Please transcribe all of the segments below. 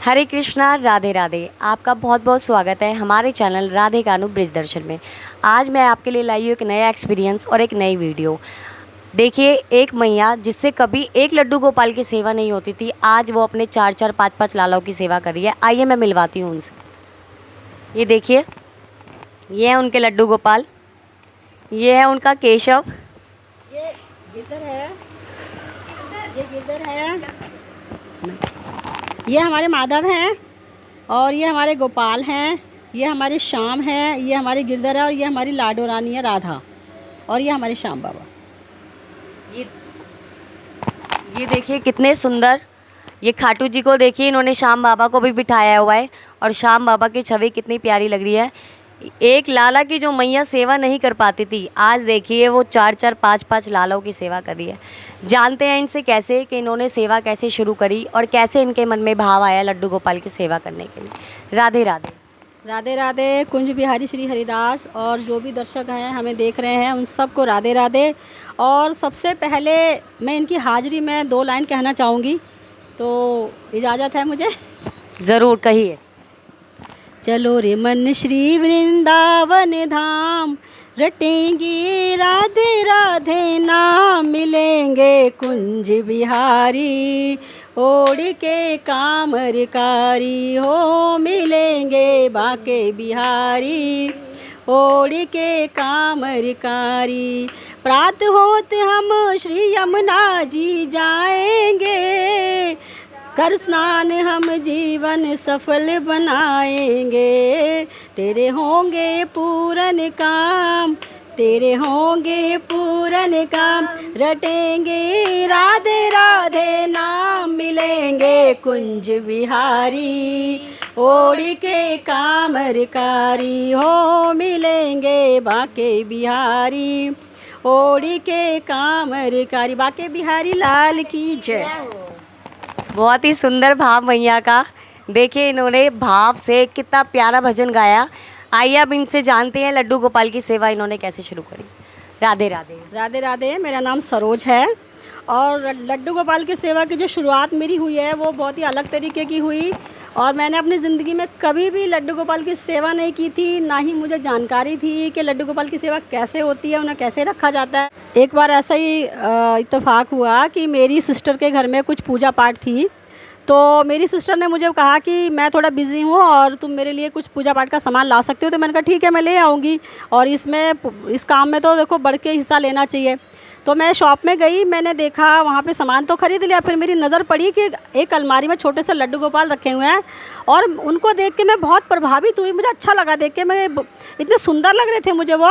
हरे कृष्णा, राधे राधे। आपका बहुत बहुत स्वागत है हमारे चैनल राधे कानू ब्रिज दर्शन में। आज मैं आपके लिए लाई हूँ एक नया एक्सपीरियंस और एक नई वीडियो। देखिए, एक मैया जिससे कभी एक लड्डू गोपाल की सेवा नहीं होती थी, आज वो अपने 4-4, 5-5 लालाओं की सेवा कर रही है। आइए मैं मिलवाती हूँ उनसे। ये देखिए, ये है उनके लड्डू गोपाल, ये है उनका केशव, ये गिरधर है, ये गिरधर है, ये हमारे माधव हैं और ये हमारे गोपाल हैं, ये हमारे श्याम हैं, ये हमारे गिरधर है और ये हमारी लाडो रानी है राधा और ये हमारे श्याम बाबा। ये देखिए कितने सुंदर। ये खाटू जी को देखिए, इन्होंने श्याम बाबा को भी बिठाया हुआ है और श्याम बाबा की छवि कितनी प्यारी लग रही है। एक लाला की जो मैया सेवा नहीं कर पाती थी, आज देखिए वो 4-4, 5-5 लालाओं की सेवा कर रही है। जानते हैं इनसे कैसे कि इन्होंने सेवा कैसे शुरू करी और कैसे इनके मन में भाव आया लड्डू गोपाल की सेवा करने के लिए। राधे राधे। राधे राधे। कुंज बिहारी श्री हरिदास और जो भी दर्शक हैं हमें देख रहे हैं उन सबको राधे राधे। और सबसे पहले मैं इनकी हाजिरी में 2 लाइन कहना चाहूँगी, तो इजाज़त है मुझे? ज़रूर कहिए। चलो रे मन श्री वृंदावन धाम, रटेंगे राधे राधे नाम, मिलेंगे कुंज बिहारी ओढ़ के कामरकारी हो, मिलेंगे बाके बिहारी ओढ़ के कामरकारी। प्रात होते हम श्री यमुना जी जाएंगे, कर स्नान हम जीवन सफल बनाएंगे। तेरे होंगे पूरन काम, तेरे होंगे पूरन काम, रटेंगे राधे राधे नाम, मिलेंगे कुंज बिहारी ओढ़ के कामरकारी हो, मिलेंगे बाके बिहारी ओढ़ के कामरकारी। बाके बिहारी लाल की जय। बहुत ही सुंदर भाव मैया का। देखिए, इन्होंने भाव से कितना प्यारा भजन गाया। आइए अब इनसे जानते हैं लड्डू गोपाल की सेवा इन्होंने कैसे शुरू करी। राधे राधे। राधे राधे। मेरा नाम सरोज है और लड्डू गोपाल की सेवा की जो शुरुआत मेरी हुई है वो बहुत ही अलग तरीके की हुई। और मैंने अपनी ज़िंदगी में कभी भी लड्डू गोपाल की सेवा नहीं की थी, ना ही मुझे जानकारी थी कि लड्डू गोपाल की सेवा कैसे होती है, उन्हें कैसे रखा जाता है। एक बार ऐसा ही इत्तेफाक हुआ कि मेरी सिस्टर के घर में कुछ पूजा पाठ थी, तो मेरी सिस्टर ने मुझे कहा कि मैं थोड़ा बिज़ी हूँ और तुम मेरे लिए कुछ पूजा पाठ का सामान ला सकते हो। तो मैंने कहा ठीक है, मैं ले आऊँगी और इस काम में तो देखो बढ़ के हिस्सा लेना चाहिए। तो मैं शॉप में गई, मैंने देखा वहाँ पे सामान तो ख़रीद लिया। फिर मेरी नज़र पड़ी कि एक अलमारी में छोटे से लड्डू गोपाल रखे हुए हैं और उनको देख के मैं बहुत प्रभावित हुई। मुझे अच्छा लगा देख के, मैं इतने सुंदर लग रहे थे मुझे वो।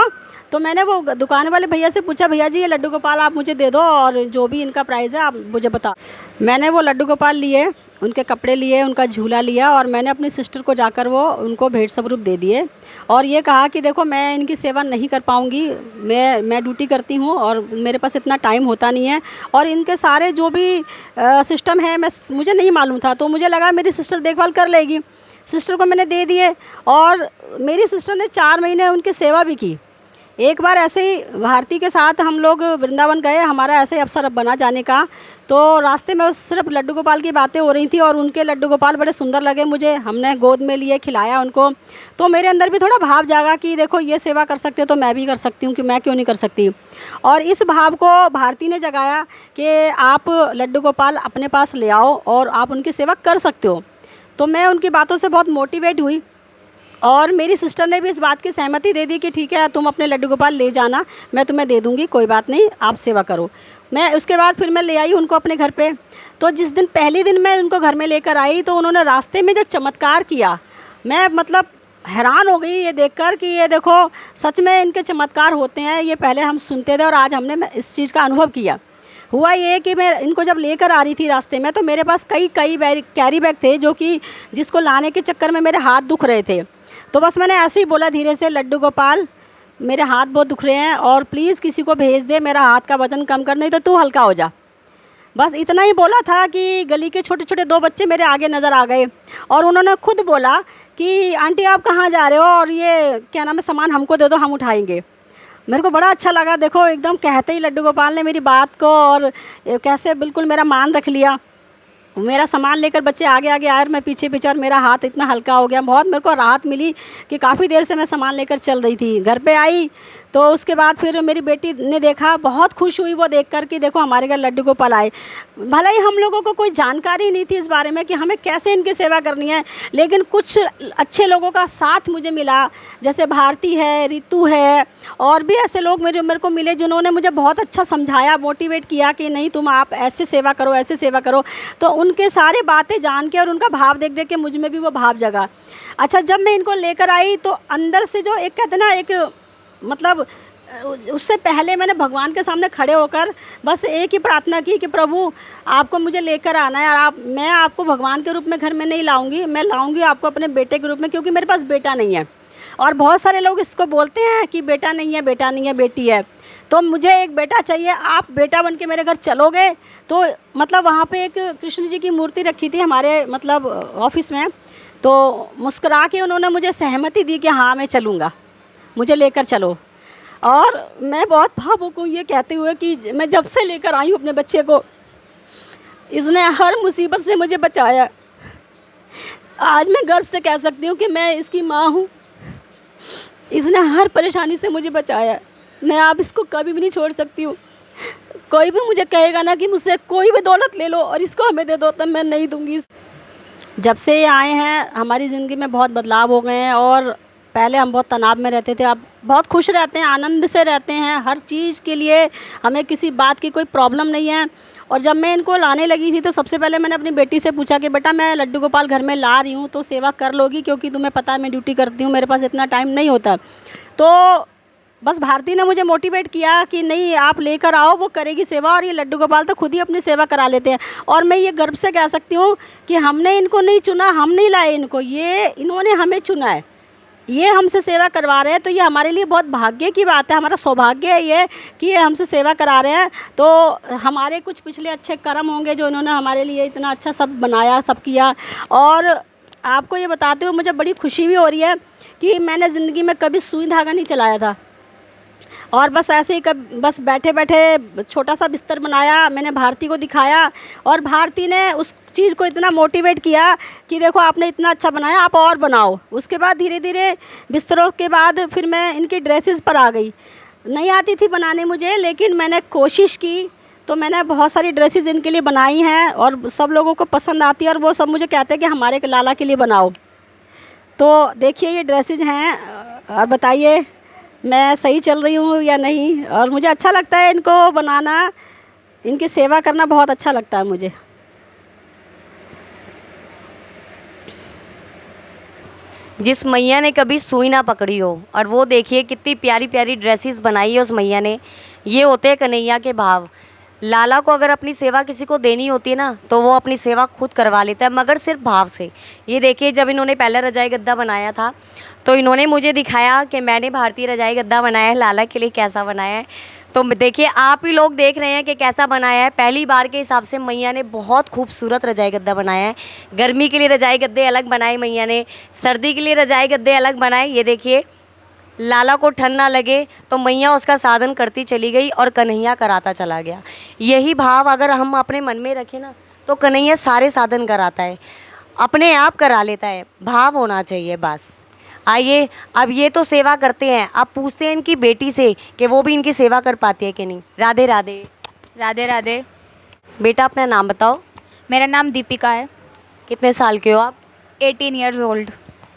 तो मैंने वो दुकान वाले भैया से पूछा, भैया जी ये लड्डू गोपाल आप मुझे दे दो और जो भी इनका प्राइस है आप मुझे बता। मैंने वो लड्डू गोपाल लिए, उनके कपड़े लिए, उनका झूला लिया और मैंने अपनी सिस्टर को जाकर वो उनको भेंट स्वरूप दे दिए और ये कहा कि देखो मैं इनकी सेवा नहीं कर पाऊँगी, मैं ड्यूटी करती हूँ और मेरे पास इतना टाइम होता नहीं है और इनके सारे जो भी सिस्टम है मुझे नहीं मालूम था। तो मुझे लगा मेरी सिस्टर देखभाल कर लेगी। सिस्टर को मैंने दे दिए और मेरी सिस्टर ने 4 महीने उनकी सेवा भी की। एक बार ऐसे ही भारती के साथ हम लोग वृंदावन गए, हमारा ऐसे ही अवसर बना जाने का। तो रास्ते में सिर्फ लड्डू गोपाल की बातें हो रही थी और उनके लड्डू गोपाल बड़े सुंदर लगे मुझे। हमने गोद में लिए, खिलाया उनको। तो मेरे अंदर भी थोड़ा भाव जागा कि देखो ये सेवा कर सकते हो तो मैं भी कर सकती हूँ, कि मैं क्यों नहीं कर सकती। और इस भाव को भारती ने जगाया कि आप लड्डू गोपाल अपने पास ले आओ और आप उनकी सेवा कर सकते हो। तो मैं उनकी बातों से बहुत मोटिवेट हुई और मेरी सिस्टर ने भी इस बात की सहमति दे दी कि ठीक है तुम अपने लड्डू गोपाल ले जाना, मैं तुम्हें दे दूँगी, कोई बात नहीं, आप सेवा करो। मैं उसके बाद फिर मैं ले आई उनको अपने घर पे। तो जिस दिन पहले दिन मैं उनको घर में लेकर आई तो उन्होंने रास्ते में जो चमत्कार किया, मैं मतलब हैरान हो गई ये देखकर कि ये देखो सच में इनके चमत्कार होते हैं। ये पहले हम सुनते थे और आज हमने इस चीज़ का अनुभव किया। हुआ ये कि मैं इनको जब लेकर आ रही थी रास्ते में तो मेरे पास कई कैरी बैग थे जो कि जिसको लाने के चक्कर में मेरे हाथ दुख रहे थे। तो बस मैंने ऐसे ही बोला धीरे से, लड्डू गोपाल मेरे हाथ बहुत दुख रहे हैं और प्लीज़ किसी को भेज दे, मेरा हाथ का वज़न कम कर, नहीं तो तू हल्का हो जा। बस इतना ही बोला था कि गली के छोटे छोटे 2 बच्चे मेरे आगे नज़र आ गए और उन्होंने खुद बोला कि आंटी आप कहाँ जा रहे हो और ये क्या नाम है सामान हमको दे दो, हम उठाएंगे। मेरे को बड़ा अच्छा लगा। देखो एकदम कहते ही लड्डू गोपाल ने मेरी बात को और कैसे बिल्कुल मेरा मान रख लिया। मेरा सामान लेकर बच्चे आगे आगे आए और मैं पीछे पीछे, और मेरा हाथ इतना हल्का हो गया, बहुत मेरे को राहत मिली कि काफ़ी देर से मैं सामान लेकर चल रही थी। घर पे आई तो उसके बाद फिर मेरी बेटी ने देखा, बहुत खुश हुई वो देख कर कि देखो हमारे घर लड्डू गोपाल आए। भले ही हम लोगों को कोई जानकारी नहीं थी इस बारे में कि हमें कैसे इनकी सेवा करनी है, लेकिन कुछ अच्छे लोगों का साथ मुझे मिला, जैसे भारती है, रितु है, और भी ऐसे लोग मेरे को मिले जिन्होंने मुझे बहुत अच्छा समझाया, मोटिवेट किया कि नहीं तुम आप ऐसे सेवा करो, ऐसे सेवा करो। तो उनके सारी बातें जान के और उनका भाव देख देख के मुझ में भी वो भाव जगा। अच्छा, जब मैं इनको लेकर आई तो अंदर से जो एक कहते ना, एक मतलब उससे पहले मैंने भगवान के सामने खड़े होकर बस एक ही प्रार्थना की कि प्रभु आपको मुझे लेकर आना है, और मैं आपको भगवान के रूप में घर में नहीं लाऊंगी, मैं लाऊंगी आपको अपने बेटे के रूप में, क्योंकि मेरे पास बेटा नहीं है। और बहुत सारे लोग इसको बोलते हैं कि बेटा नहीं है, बेटा नहीं है, बेटी है, तो मुझे एक बेटा चाहिए। आप बेटा बन के मेरे घर चलोगे? तो मतलब वहाँ पे एक कृष्ण जी की मूर्ति रखी थी हमारे मतलब ऑफिस में, तो मुस्कुरा के उन्होंने मुझे सहमति दी कि हाँ मैं चलूँगा, मुझे लेकर चलो। और मैं बहुत भावुक हूँ ये कहते हुए कि मैं जब से लेकर आई हूँ अपने बच्चे को, इसने हर मुसीबत से मुझे बचाया। आज मैं गर्व से कह सकती हूँ कि मैं इसकी माँ हूँ। इसने हर परेशानी से मुझे बचाया। मैं अब इसको कभी भी नहीं छोड़ सकती हूँ। कोई भी मुझे कहेगा ना कि मुझसे कोई भी दौलत ले लो और इसको हमें दे दो, तब मैं नहीं दूँगी। जब से ये आए हैं हमारी ज़िंदगी में बहुत बदलाव हो गए हैं, और पहले हम बहुत तनाव में रहते थे, अब बहुत खुश रहते हैं, आनंद से रहते हैं। हर चीज़ के लिए हमें किसी बात की कोई प्रॉब्लम नहीं है। और जब मैं इनको लाने लगी थी तो सबसे पहले मैंने अपनी बेटी से पूछा कि बेटा मैं लड्डू गोपाल घर में ला रही हूँ तो सेवा कर लोगी, क्योंकि तुम्हें पता है मैं ड्यूटी करती हूँ, मेरे पास इतना टाइम नहीं होता। तो बस भारती ने मुझे मोटिवेट किया कि नहीं आप लेकर आओ, वो करेगी सेवा, और ये लड्डू गोपाल तो खुद ही अपनी सेवा करा लेते हैं। और मैं ये गर्व से कह सकती हूँ कि हमने इनको नहीं चुना, हम नहीं लाए इनको, ये इन्होंने हमें चुना है, ये हमसे सेवा करवा रहे हैं। तो ये हमारे लिए बहुत भाग्य की बात है, हमारा सौभाग्य है ये कि ये हमसे सेवा करा रहे हैं। तो हमारे कुछ पिछले अच्छे कर्म होंगे जो इन्होंने हमारे लिए इतना अच्छा सब बनाया, सब किया। और आपको ये बताते हुए मुझे बड़ी खुशी भी हो रही है कि मैंने ज़िंदगी में कभी सुई धागा नहीं चलाया था, और बस ऐसे ही बस बैठे बैठे छोटा सा बिस्तर बनाया, मैंने भारती को दिखाया, और भारती ने उस चीज़ को इतना मोटिवेट किया कि देखो आपने इतना अच्छा बनाया, आप और बनाओ। उसके बाद धीरे धीरे बिस्तरों के बाद फिर मैं इनकी ड्रेसेस पर आ गई। नहीं आती थी बनाने मुझे, लेकिन मैंने कोशिश की, तो मैंने बहुत सारी ड्रेसेस इनके लिए बनाई हैं, और सब लोगों को पसंद आती है, और वो सब मुझे कहते हैं कि हमारे लाला के लिए बनाओ। तो देखिए ये ड्रेसेस हैं, और बताइए मैं सही चल रही हूँ या नहीं। और मुझे अच्छा लगता है इनको बनाना, इनकी सेवा करना बहुत अच्छा लगता है मुझे। जिस मैया ने कभी सुई ना पकड़ी हो, और वो देखिए कितनी प्यारी प्यारी ड्रेसेस बनाई है उस मैया ने। ये होते हैं कन्हैया के भाव। लाला को अगर अपनी सेवा किसी को देनी होती है ना, तो वो अपनी सेवा खुद करवा लेता है, मगर सिर्फ भाव से। ये देखिए जब इन्होंने पहले रजाई गद्दा बनाया था तो इन्होंने मुझे दिखाया कि मैंने भारतीय रजाई गद्दा बनाया है, लाला के लिए कैसा बनाया है। तो देखिए आप ही लोग देख रहे हैं कि कैसा बनाया है। पहली बार के हिसाब से मैया ने बहुत खूबसूरत रजाई गद्दा बनाया है। गर्मी के लिए रजाई गद्दे अलग बनाए मैया ने, सर्दी के लिए रजाई गद्दे अलग बनाए। ये देखिए लाला को ठंड ना लगे तो मैया उसका साधन करती चली गई और कन्हैया कराता चला गया। यही भाव अगर हम अपने मन में रखें ना, तो कन्हैया सारे साधन कराता है, अपने आप करा लेता है। भाव होना चाहिए बस। आइए अब ये तो सेवा करते हैं, अब पूछते हैं इनकी बेटी से कि वो भी इनकी सेवा कर पाती है कि नहीं। राधे राधे। राधे राधे। बेटा अपना नाम बताओ। मेरा नाम दीपिका है। कितने साल के हो आप? 18 ईयर्स ओल्ड।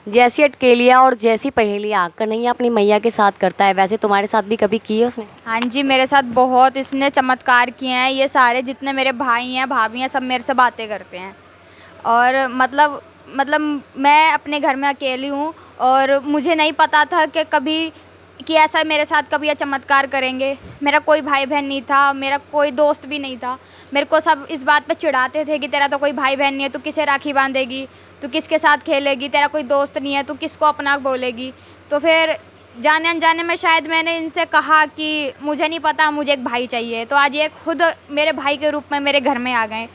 जैसी अटकेलियाँ और जैसी पहेलियाँ कन्हैया अपनी मैया के साथ करता है, वैसे तुम्हारे साथ भी कभी की है उसने? हाँ जी, मेरे साथ बहुत इसने चमत्कार किए हैं। ये सारे जितने मेरे भाई हैं, भाभी हैं, सब मेरे से बातें करते हैं। और मतलब मैं अपने घर में अकेली हूँ, और मुझे नहीं पता था कि कभी कि ऐसा मेरे साथ कभी ये चमत्कार करेंगे। मेरा कोई भाई बहन नहीं था, मेरा कोई दोस्त भी नहीं था। मेरे को सब इस बात पे चिढ़ाते थे कि तेरा तो कोई भाई बहन नहीं है, तू किसे राखी बांधेगी, तू किसके साथ खेलेगी, तेरा कोई दोस्त नहीं है, तू किसको अपना बोलेगी। तो फिर जाने अनजाने में शायद मैंने इनसे कहा कि मुझे नहीं पता, मुझे एक भाई चाहिए। तो आज ये खुद मेरे भाई के रूप में मेरे घर में आ गए,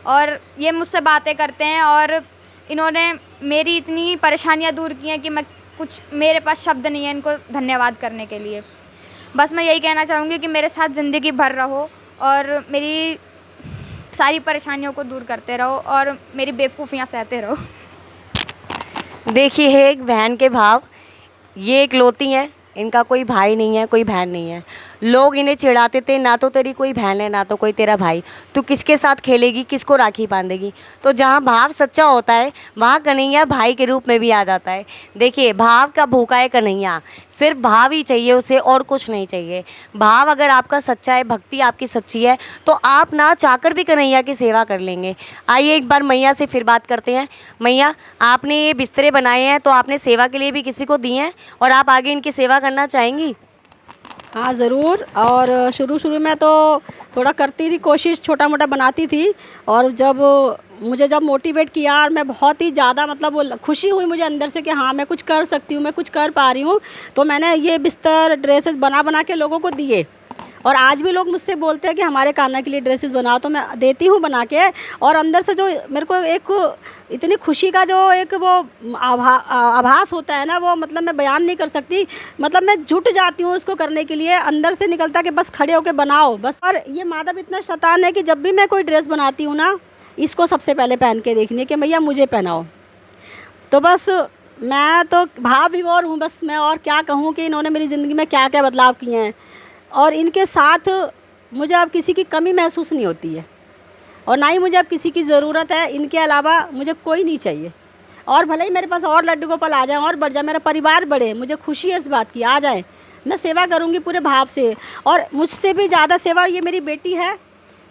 और ये मुझसे बातें करते हैं, और इन्होंने मेरी इतनी परेशानियाँ दूर की हैं कि मैं कुछ मेरे पास शब्द नहीं है इनको धन्यवाद करने के लिए। बस मैं यही कहना चाहूँगी कि मेरे साथ ज़िंदगी भर रहो, और मेरी सारी परेशानियों को दूर करते रहो और मेरी बेवकूफ़ियाँ सहते रहो। देखिए है एक बहन के भाव, ये इकलौती हैं, इनका कोई भाई नहीं है, कोई बहन नहीं है। लोग इन्हें चिढ़ाते थे, ना तो तेरी कोई बहन है ना तो कोई तेरा भाई, तू किसके साथ खेलेगी, किसको राखी बांधेगी। तो जहाँ भाव सच्चा होता है वहाँ कन्हैया भाई के रूप में भी आ जाता है। देखिए भाव का भूखा है कन्हैया, सिर्फ भाव ही चाहिए उसे और कुछ नहीं चाहिए। भाव अगर आपका सच्चा है, भक्ति आपकी सच्ची है, तो आप ना चाहकर भी कन्हैया की सेवा कर लेंगे। आइए एक बार मैया से फिर बात करते हैं। मैया, आपने ये बिस्तरे बनाए हैं तो आपने सेवा के लिए भी किसी को दिए हैं और आप आगे इनकी सेवा करना चाहेंगी? हाँ ज़रूर। और शुरू में तो थोड़ा करती थी कोशिश, छोटा मोटा बनाती थी। और जब मोटिवेट किया और मैं बहुत ही ज़्यादा मतलब वो खुशी हुई मुझे अंदर से कि हाँ मैं कुछ कर सकती हूँ, मैं कुछ कर पा रही हूँ, तो मैंने ये बिस्तर ड्रेसेस बना के लोगों को दिए। और आज भी लोग मुझसे बोलते हैं कि हमारे कान्हा के लिए ड्रेसेस बनाओ, तो मैं देती हूँ बना के। और अंदर से जो मेरे को एक इतनी खुशी का जो एक वो आभास होता है ना, वो मतलब मैं बयान नहीं कर सकती। मतलब मैं जुट जाती हूँ उसको करने के लिए, अंदर से निकलता कि बस खड़े होकर बनाओ बस। और ये माधव इतना शैतान है कि जब भी मैं कोई ड्रेस बनाती हूँ ना, इसको सबसे पहले पहन के देखनी है कि भैया मुझे पहनाओ। तो बस मैं तो भाव विभोर हूँ। बस मैं और क्या कहूँ कि इन्होंने मेरी ज़िंदगी में क्या क्या बदलाव किए हैं, और इनके साथ मुझे अब किसी की कमी महसूस नहीं होती है और ना ही मुझे अब किसी की ज़रूरत है। इनके अलावा मुझे कोई नहीं चाहिए। और भले ही मेरे पास और लड्डू गोपाल आ जाए और बढ़ जाए, मेरा परिवार बढ़े, मुझे खुशी है इस बात की, आ जाए, मैं सेवा करूँगी पूरे भाव से। और मुझसे भी ज़्यादा सेवा ये मेरी बेटी है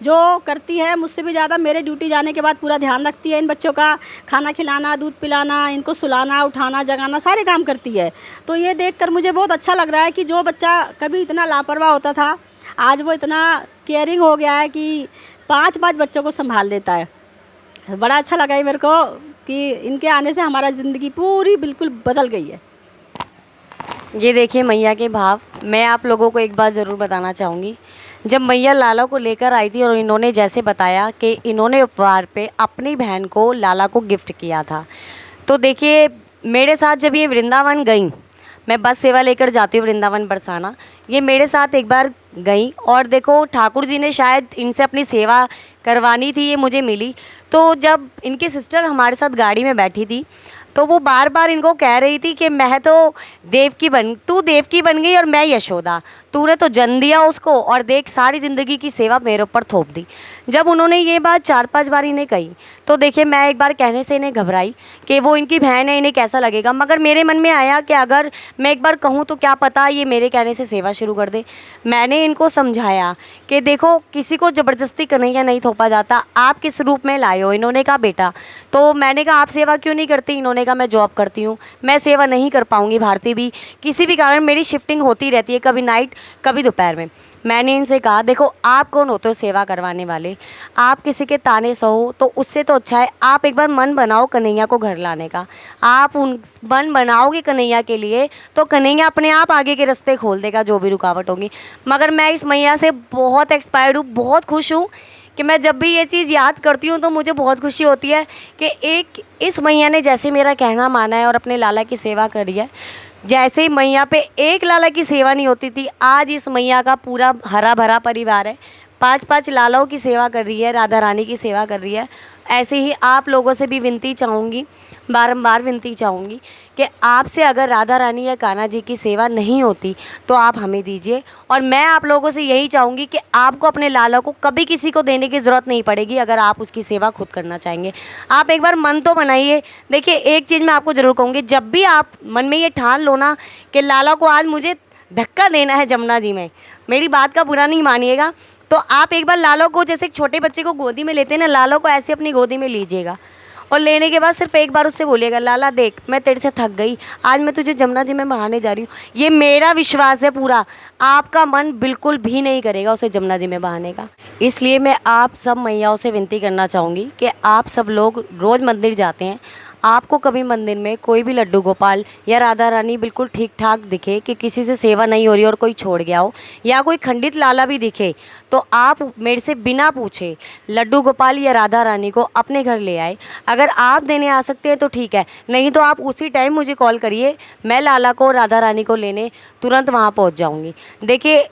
जो करती है, मुझसे भी ज़्यादा। मेरे ड्यूटी जाने के बाद पूरा ध्यान रखती है इन बच्चों का, खाना खिलाना, दूध पिलाना, इनको सुलाना, उठाना, जगाना, सारे काम करती है। तो ये देखकर मुझे बहुत अच्छा लग रहा है कि जो बच्चा कभी इतना लापरवाह होता था, आज वो इतना केयरिंग हो गया है कि 5-5 बच्चों को संभाल लेता है। बड़ा अच्छा लगा है मेरे को कि इनके आने से हमारा ज़िंदगी पूरी बिल्कुल बदल गई है। ये देखिए मैया के भाव। मैं आप लोगों को एक बात ज़रूर बताना चाहूँगी। जब मैया लाला को लेकर आई थी और इन्होंने जैसे बताया कि इन्होंने उपहार पे अपनी बहन को लाला को गिफ्ट किया था, तो देखिए मेरे साथ जब ये वृंदावन गई, मैं बस सेवा लेकर जाती हूँ वृंदावन बरसाना, ये मेरे साथ एक बार गई और देखो ठाकुर जी ने शायद इनसे अपनी सेवा करवानी थी, ये मुझे मिली। तो जब इनकी सिस्टर हमारे साथ गाड़ी में बैठी थी तो वो बार बार इनको कह रही थी कि मैं तो तू देवकी बन गई और मैं यशोदा, तूने तो जन्म दिया उसको और देख सारी ज़िंदगी की सेवा मेरे ऊपर थोप दी। जब उन्होंने ये बात 4-5 बार इन्हें कही तो देखिए मैं एक बार कहने से इन्हें घबराई कि वो इनकी बहन है, इन्हें कैसा लगेगा। मगर मेरे मन में आया कि अगर मैं एक बार कहूँ तो क्या पता ये मेरे कहने से सेवा शुरू कर दे। मैंने इनको समझाया कि देखो किसी को ज़बरदस्ती कन्हैया नहीं थोपा जाता, आप किस रूप में लाए हो। इन्होंने कहा बेटा, तो मैंने कहा आप सेवा क्यों नहीं करती। इन्होंने कहा मैं जॉब करती हूँ, मैं सेवा नहीं कर पाऊँगी भारती भी, किसी भी कारण मेरी शिफ्टिंग होती रहती है, कभी नाइट कभी दोपहर में। मैंने इनसे कहा देखो आप कौन होते हो सेवा करवाने वाले, आप किसी के ताने सहो तो उससे तो अच्छा है आप एक बार मन बनाओ कन्हैया को घर लाने का। आप मन बनाओगे कन्हैया के लिए तो कन्हैया अपने आप आगे के रास्ते खोल देगा जो भी रुकावट होगी। मगर मैं इस मैया से बहुत एक्सपायर्ड हूँ, बहुत खुश हूँ कि मैं जब भी ये चीज़ याद करती हूँ तो मुझे बहुत खुशी होती है कि एक इस मैया ने जैसे मेरा कहना माना है और अपने लाला की सेवा करी है। जैसे ही मैया पे एक लाला की सेवा नहीं होती थी, आज इस मैया का पूरा हरा भरा परिवार है, 5-5 लालाओं की सेवा कर रही है, राधा रानी की सेवा कर रही है। ऐसे ही आप लोगों से भी विनती चाहूँगी, बारंबार विनती चाहूँगी कि आपसे अगर राधा रानी या कान्हा जी की सेवा नहीं होती तो आप हमें दीजिए। और मैं आप लोगों से यही चाहूँगी कि आपको अपने लाला को कभी किसी को देने की ज़रूरत नहीं पड़ेगी अगर आप उसकी सेवा खुद करना चाहेंगे। आप एक बार मन तो बनाइए। देखिए एक चीज़ मैं आपको ज़रूर कहूँगी, जब भी आप मन में ये ठान लो ना कि लाला को आज मुझे धक्का देना है जमुना जी में, मेरी बात का बुरा नहीं मानिएगा, तो आप एक बार लाला को जैसे एक छोटे बच्चे को गोदी में लेते हैं ना, लाला को ऐसे अपनी गोदी में लीजिएगा और लेने के बाद सिर्फ एक बार उससे बोलिएगा लाला देख मैं तेरे से थक गई, आज मैं तुझे जमुना जी में बहाने जा रही हूँ। ये मेरा विश्वास है पूरा, आपका मन बिल्कुल भी नहीं करेगा उसे जमुना जी में बहाने का। इसलिए मैं आप सब मैयाओं से विनती करना चाहूँगी कि आप सब लोग रोज़ मंदिर जाते हैं, आपको कभी मंदिर में कोई भी लड्डू गोपाल या राधा रानी बिल्कुल ठीक ठाक दिखे कि किसी से सेवा नहीं हो रही और कोई छोड़ गया हो, या कोई खंडित लाला भी दिखे, तो आप मेरे से बिना पूछे लड्डू गोपाल या राधा रानी को अपने घर ले आए। अगर आप देने आ सकते हैं तो ठीक है, नहीं तो आप उसी टाइम मुझे कॉल करिए, मैं लाला को राधा रानी को लेने तुरंत वहाँ पहुँच जाऊँगी। देखिए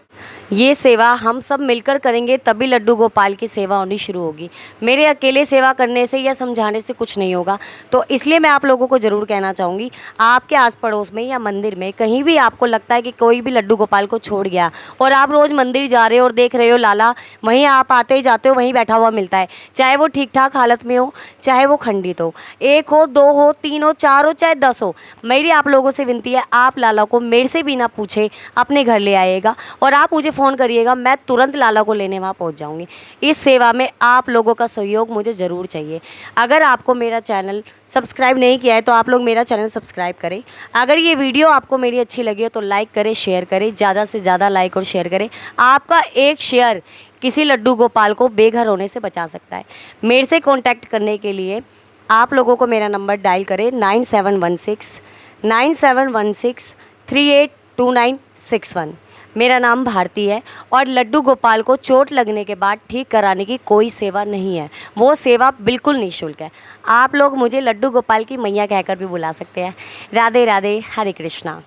ये सेवा हम सब मिलकर करेंगे तभी लड्डू गोपाल की सेवा होनी शुरू होगी। मेरे अकेले सेवा करने से या समझाने से कुछ नहीं होगा। तो इसलिए मैं आप लोगों को ज़रूर कहना चाहूँगी, आपके आस पड़ोस में या मंदिर में कहीं भी आपको लगता है कि कोई भी लड्डू गोपाल को छोड़ गया और आप रोज़ मंदिर जा रहे हो और देख रहे हो लाला वहीं आप आते ही जाते हो वहीं बैठा हुआ मिलता है, चाहे वो ठीक ठाक हालत में हो चाहे वो खंडित हो, 1 हो 2 हो 3 हो 4 हो चाहे 10 हो, मेरी आप लोगों से विनती है आप लाला को मेरे से बिना पूछे अपने घर ले आइएगा और आप मुझे फ़ोन करिएगा, मैं तुरंत लाला को लेने वहाँ पहुँच जाऊँगी। इस सेवा में आप लोगों का सहयोग मुझे ज़रूर चाहिए। अगर आपको मेरा चैनल सब्सक्राइब नहीं किया है तो आप लोग मेरा चैनल सब्सक्राइब करें। अगर ये वीडियो आपको मेरी अच्छी लगी हो तो लाइक करें, शेयर करें, ज़्यादा से ज़्यादा लाइक और शेयर करें। आपका एक शेयर किसी लड्डू गोपाल को बेघर होने से बचा सकता है। मेरे से कॉन्टैक्ट करने के लिए आप लोगों को मेरा नंबर डायल करें 9716 मेरा नाम भारती है और लड्डू गोपाल को चोट लगने के बाद ठीक कराने की कोई सेवा नहीं है, वो सेवा बिल्कुल निःशुल्क है। आप लोग मुझे लड्डू गोपाल की मैया कहकर भी बुला सकते हैं। राधे राधे, हरे कृष्णा।